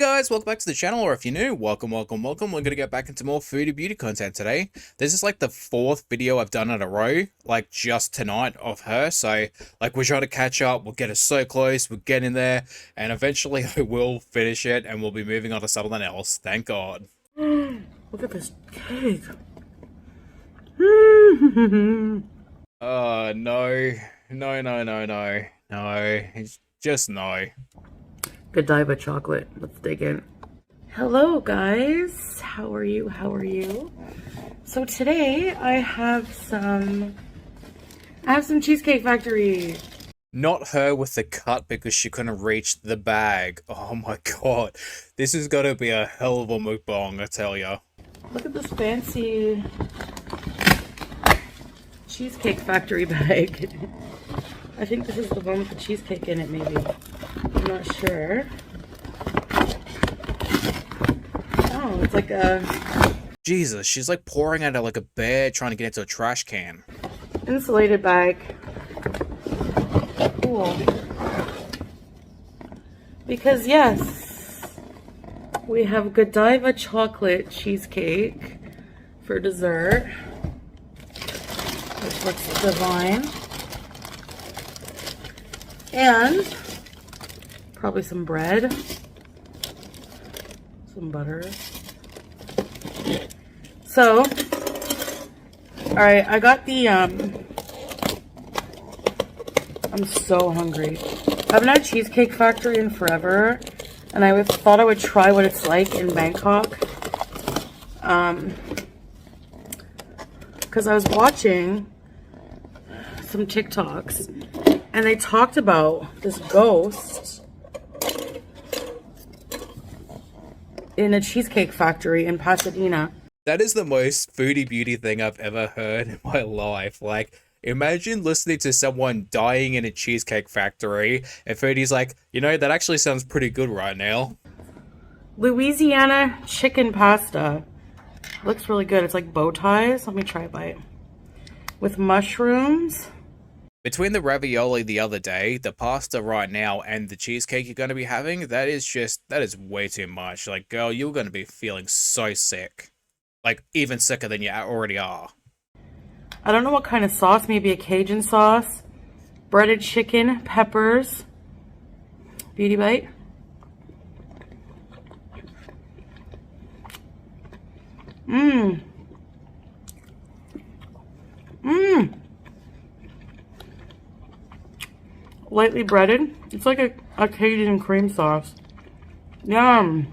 Guys, welcome back to the channel, or if you're new, welcome. We're gonna get back into more foodie beauty content today. This is like the fourth video I've done in a row, like just tonight of her, so like we're trying to catch up, we're getting so close, we're getting there, and eventually I will finish it and we'll be moving on to something else, thank God. Look at this cake. Oh, no, it's just no. Godiva chocolate. Let's dig in. Hello guys, how are you? So today I have some Cheesecake Factory. Not her with the cut because she couldn't reach the bag. Oh my God, this is gonna be a hell of a mukbang, I tell ya. Look at this fancy Cheesecake Factory bag. I think this is the one with the cheesecake in it, maybe. I'm not sure. Oh, it's like a... Jesus, she's like pouring out of like a bear trying to get into a trash can. insulated bag. Cool. Because yes, we have Godiva chocolate cheesecake for dessert, which looks divine. And probably some bread, some butter. So, all right, I got the, I'm so hungry. I haven't had Cheesecake Factory in forever, and I thought I would try what it's like in Bangkok. Because I was watching some TikToks, and they talked about this ghost in a Cheesecake Factory in Pasadena. That is the most foodie beauty thing I've ever heard in my life. Like, imagine listening to someone dying in a cheesecake factory, and Foodie's like, you know, that actually sounds pretty good right now. Louisiana chicken pasta. Looks really good. It's like bow ties. Let me try a bite. With mushrooms. Between the ravioli the other day, the pasta right now, and the cheesecake you're going to be having, that is way too much. Like, girl, you're going to be feeling so sick. Like, even sicker than you already are. I don't know what kind of sauce. Maybe a Cajun sauce. Breaded chicken, peppers. Beauty bite. Mmm. Mmm. Lightly breaded. It's like a Cajun cream sauce. Yum.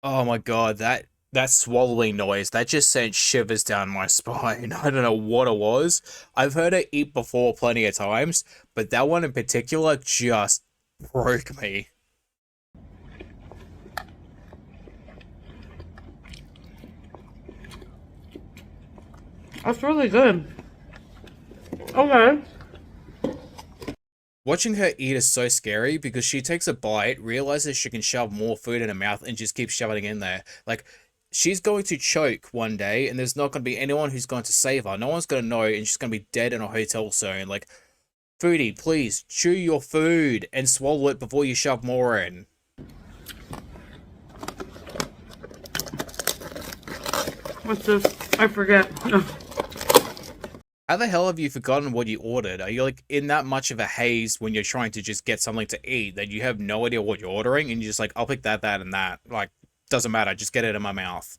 Oh my God, that swallowing noise, that just sent shivers down my spine. I don't know what it was. I've heard her eat before plenty of times, but that one in particular just broke me. That's really good. Okay. Watching her eat is so scary because she takes a bite, realizes she can shove more food in her mouth, and just keeps shoving it in there. Like, she's going to choke one day, and there's not going to be anyone who's going to save her. No one's going to know, and she's going to be dead in a hotel soon. Like, Foodie, please, chew your food and swallow it before you shove more in. What's this? I forget. How the hell have you forgotten what you ordered? Are you like in that much of a haze when you're trying to just get something to eat that you have no idea what you're ordering, and you're just like, I'll pick that, and that. Like, doesn't matter, just get it in my mouth.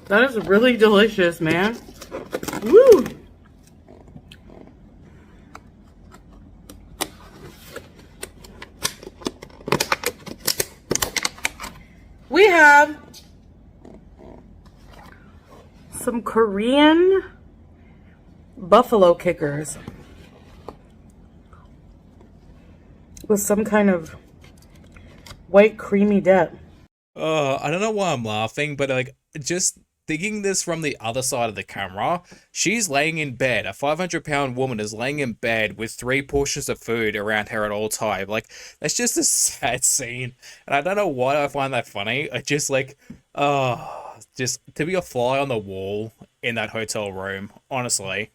That is really delicious, man. Woo! We have some Korean buffalo kickers with some kind of white creamy dip. I don't know why I'm laughing, but like, just thinking this from the other side of the camera, she's laying in bed. A 500-pound woman is laying in bed with 3 portions of food around her at all time. Like, that's just a sad scene. And I don't know why I find that funny. I just like, just to be a fly on the wall in that hotel room, honestly.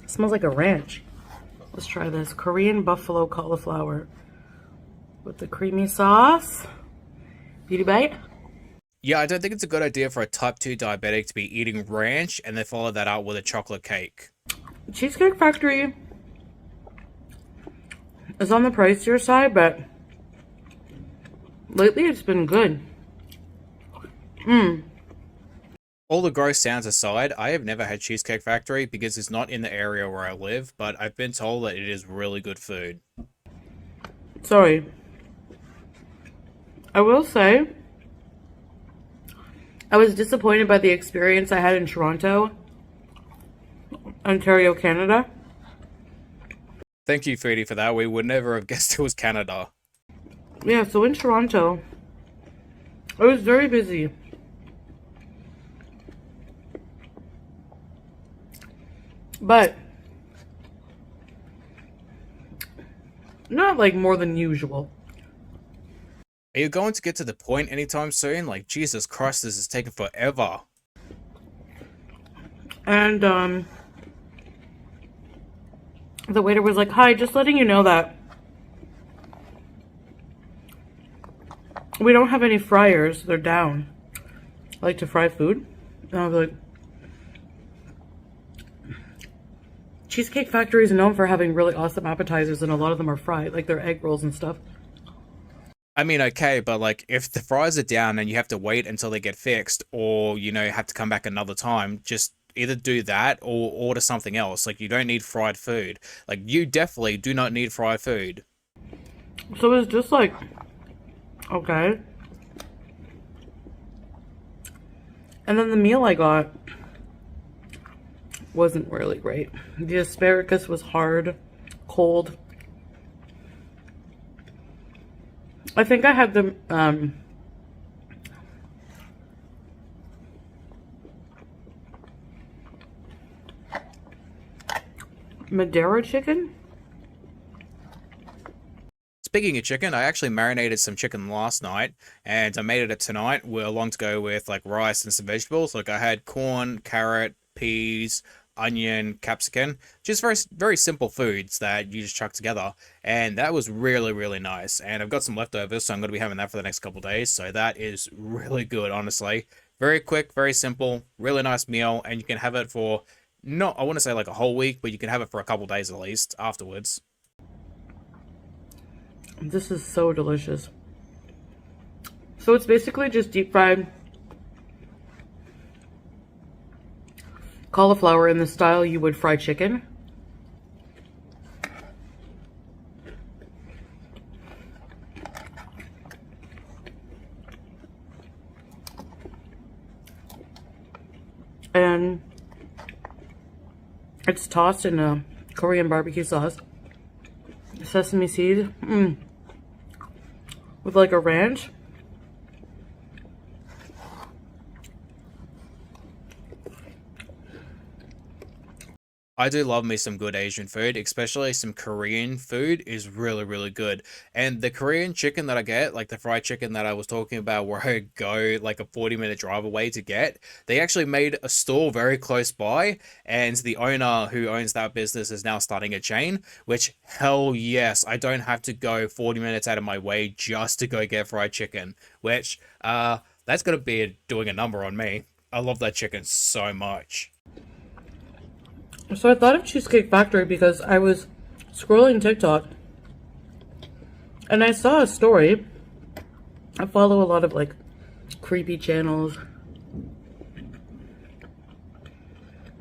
Smells like a ranch. Let's try this Korean buffalo cauliflower with the creamy sauce. Beauty bite. Yeah, I don't think it's a good idea for a type 2 diabetic to be eating ranch and then follow that up with a chocolate cake. Cheesecake Factory is on the pricier side, but lately it's been good. All the gross sounds aside, I have never had Cheesecake Factory because it's not in the area where I live, but I've been told that it is really good food. Sorry. I will say, I was disappointed by the experience I had in Toronto, Ontario, Canada. Thank you, Foodie, for that. We would never have guessed it was Canada. Yeah, so in Toronto, I was very busy. But not like more than usual. Are you going to get to the point anytime soon? Like, Jesus Christ, this is taking forever. And the waiter was like, "Hi, just letting you know that we don't have any fryers. They're down. I like to fry food." And I was like, Cheesecake Factory is known for having really awesome appetizers, and a lot of them are fried, like their egg rolls and stuff. I mean, okay, but like, if the fries are down and you have to wait until they get fixed, or, you know, have to come back another time, just either do that or order something else. Like, you don't need fried food. Like, you definitely do not need fried food. So it's just like, okay. And then the meal I got wasn't really great. The asparagus was hard, cold. I think I had the Madeira chicken. Speaking of chicken, I actually marinated some chicken last night, and I made it tonight. We're along to go with like rice and some vegetables. Like, I had corn, carrot, peas, onion, capsicum, just very very simple foods that you just chuck together, and that was really really nice. And I've got some leftovers, so I'm going to be having that for the next couple of days. So that is really good, honestly. Very quick, very simple, really nice meal, and you can have it for not, I want to say like a whole week, but you can have it for a couple of days at least afterwards. This is so delicious. So it's basically just deep fried cauliflower in the style you would fry chicken. And it's tossed in a Korean barbecue sauce, sesame seed, with like a ranch. I do love me some good Asian food, especially some Korean food is really, really good. And the Korean chicken that I get, like the fried chicken that I was talking about, where I go like a 40-minute drive away to get, they actually made a store very close by, and the owner who owns that business is now starting a chain, which, hell yes, I don't have to go 40 minutes out of my way just to go get fried chicken, which, that's gonna be doing a number on me. I love that chicken so much. So I thought of Cheesecake Factory because I was scrolling TikTok and I saw a story. I follow a lot of like creepy channels.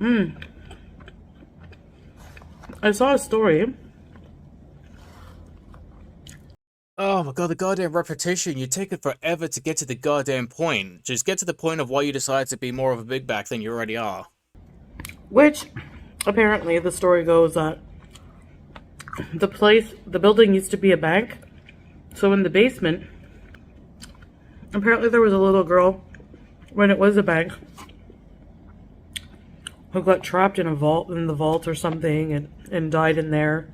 I saw a story. Oh my god, the goddamn repetition. You take it forever to get to the goddamn point. Just get to the point of why you decided to be more of a big back than you already are. Which, apparently, the story goes that the building used to be a bank. So in the basement, apparently there was a little girl when it was a bank who got trapped in the vault or something, and died in there.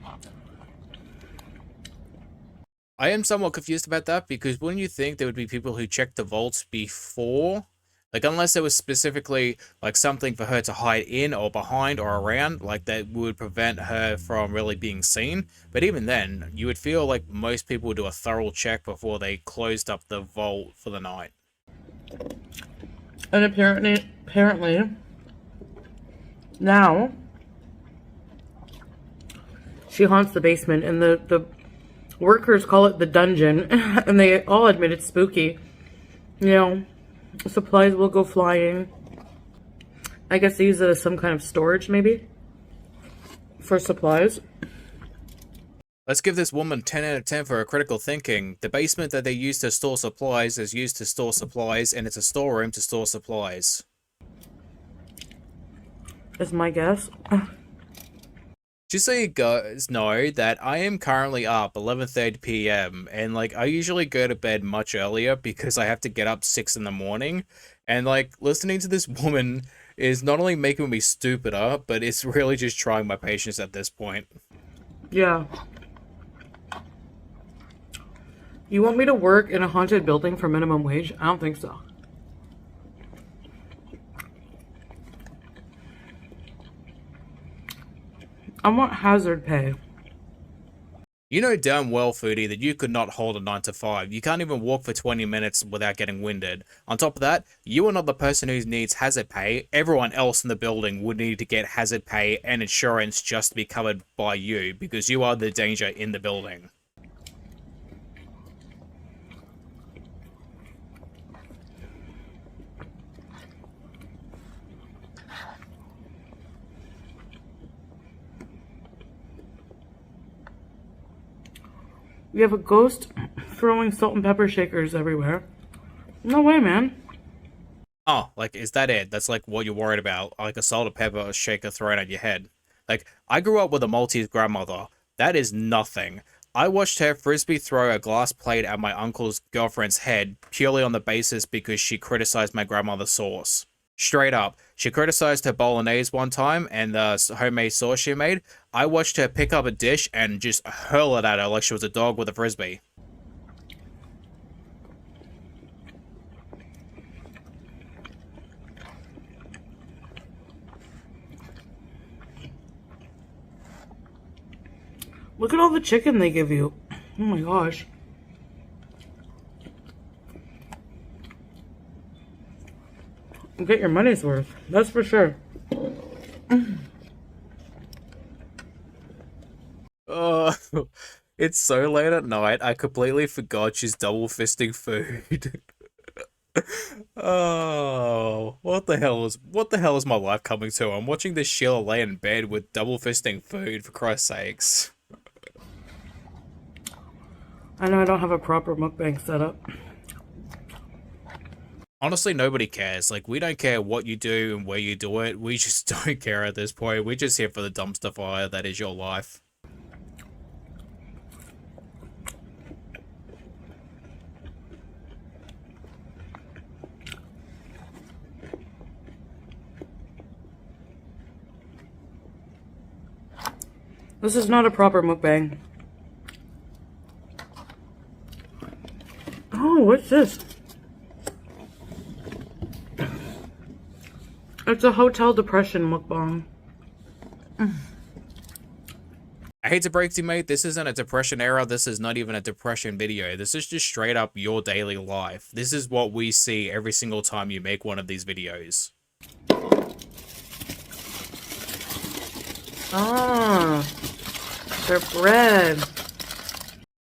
I am somewhat confused about that because wouldn't you think there would be people who check the vaults before Like, unless there was specifically, like, something for her to hide in or behind or around, like, that would prevent her from really being seen. But even then, you would feel like most people would do a thorough check before they closed up the vault for the night. And apparently, now, she haunts the basement, and the workers call it the dungeon, and they all admit it's spooky. You know, supplies will go flying. I guess they use it as some kind of storage, maybe, for supplies. Let's give this woman 10 out of 10 for her critical thinking. The basement that they use to store supplies is used to store supplies, and it's a storeroom to store supplies. Is my guess. Just so you guys know that I am currently up 11:30 p.m. and like I usually go to bed much earlier because I have to get up 6 in the morning, and like listening to this woman is not only making me stupider, but it's really just trying my patience at this point. Yeah. You want me to work in a haunted building for minimum wage? I don't think so. I want hazard pay. You know damn well, Foodie, that you could not hold a 9 to 5. You can't even walk for 20 minutes without getting winded. On top of that, you are not the person who needs hazard pay. Everyone else in the building would need to get hazard pay and insurance just to be covered by you, because you are the danger in the building. We have a ghost throwing salt and pepper shakers everywhere. No way, man. Oh, like, is that it? That's like what you're worried about? Like a salt and pepper shaker thrown at your head. Like, I grew up with a Maltese grandmother. That is nothing. I watched her frisbee throw a glass plate at my uncle's girlfriend's head purely on the basis because she criticized my grandmother's sauce. Straight up. She criticized her bolognese one time and the homemade sauce she made. I watched her pick up a dish and just hurl it at her like she was a dog with a frisbee. Look at all the chicken they give you. Oh my gosh. Get your money's worth. That's for sure. It's so late at night, I completely forgot she's double fisting food. Oh, what the hell is my life coming to? I'm watching this Sheila lay in bed with double fisting food, for Christ's sakes. I know I don't have a proper mukbang setup. Honestly, nobody cares. Like, we don't care what you do and where you do it. We just don't care at this point. We're just here for the dumpster fire that is your life. This is not a proper mukbang. Oh, what's this? It's a hotel depression mukbang. I hate to break to you, mate, this isn't a depression era. This is not even a depression video. This is just straight up your daily life. This is what we see every single time you make one of these videos. Ah, their bread.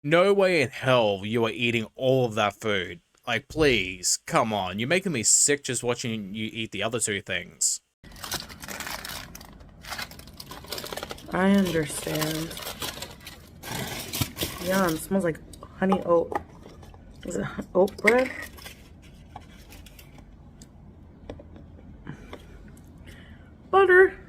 No way in hell you are eating all of that food. Like, please, come on. You're making me sick just watching you eat the other two things. I understand. Yum, it smells like honey oat. Is it oat bread? Butter.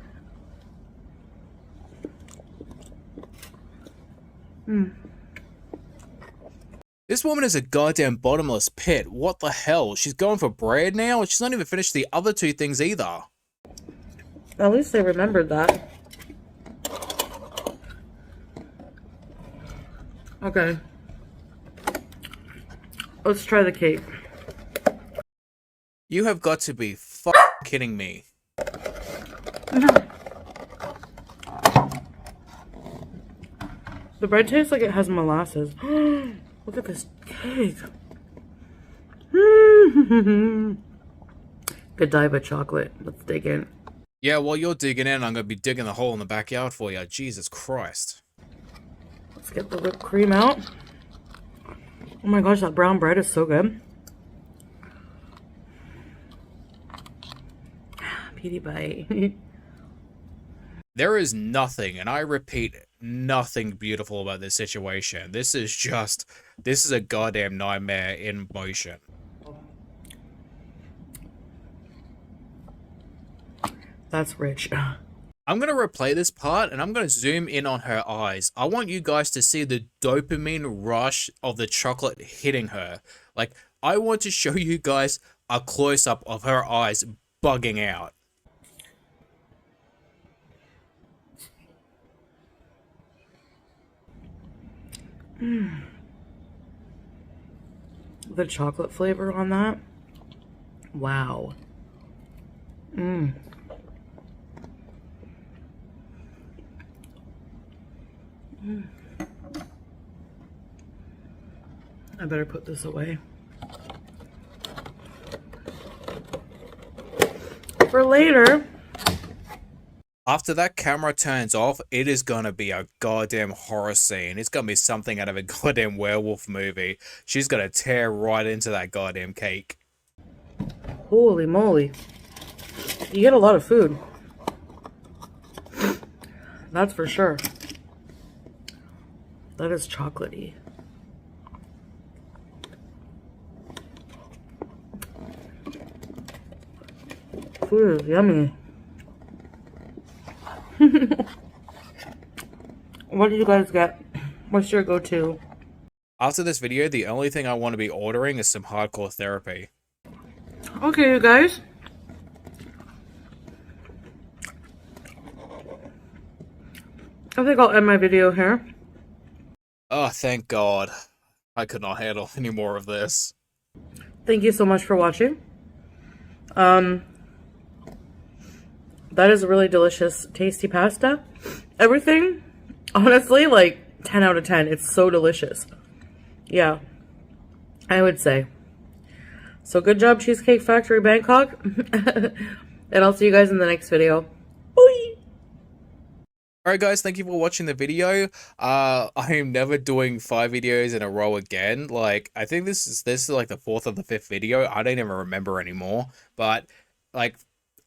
This woman is a goddamn bottomless pit. What the hell? She's going for bread now? She's not even finished the other two things either. At least they remembered that. Okay. Let's try the cake. You have got to be kidding me. The bread tastes like it has molasses. Look at this cake. Godiva chocolate. Let's dig in. Yeah, while you're digging in, I'm going to be digging the hole in the backyard for you. Jesus Christ. Let's get the whipped cream out. Oh my gosh, that brown bread is so good. Petey bite. There is nothing, and I repeat, nothing beautiful about this situation. This is a goddamn nightmare in motion. That's rich. I'm going to replay this part, and I'm going to zoom in on her eyes. I want you guys to see the dopamine rush of the chocolate hitting her. Like, I want to show you guys a close-up of her eyes bugging out. The chocolate flavor on that. Wow. I better put this away. For later. After that camera turns off, it is gonna be a goddamn horror scene. It's gonna be something out of a goddamn werewolf movie. She's gonna tear right into that goddamn cake. Holy moly. You get a lot of food. That's for sure. That is chocolatey. Food is yummy. What did you guys get? What's your go-to? After this video, the only thing I want to be ordering is some hardcore therapy. Okay, you guys. I think I'll end my video here. Oh, thank God. I could not handle any more of this. Thank you so much for watching. That is a really delicious, tasty pasta. Everything, honestly, like 10 out of 10. It's so delicious. Yeah, I would say. So good job, Cheesecake Factory Bangkok. And I'll see you guys in the next video. Bye! Alright guys, thank you for watching the video. I am never doing 5 videos in a row again. Like, I think this is like the 4th or the 5th video. I don't even remember anymore. But, like,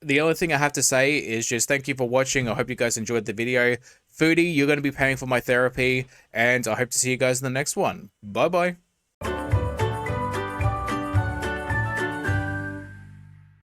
the only thing I have to say is just thank you for watching. I hope you guys enjoyed the video. Foodie, you're going to be paying for my therapy. And I hope to see you guys in the next one. Bye-bye.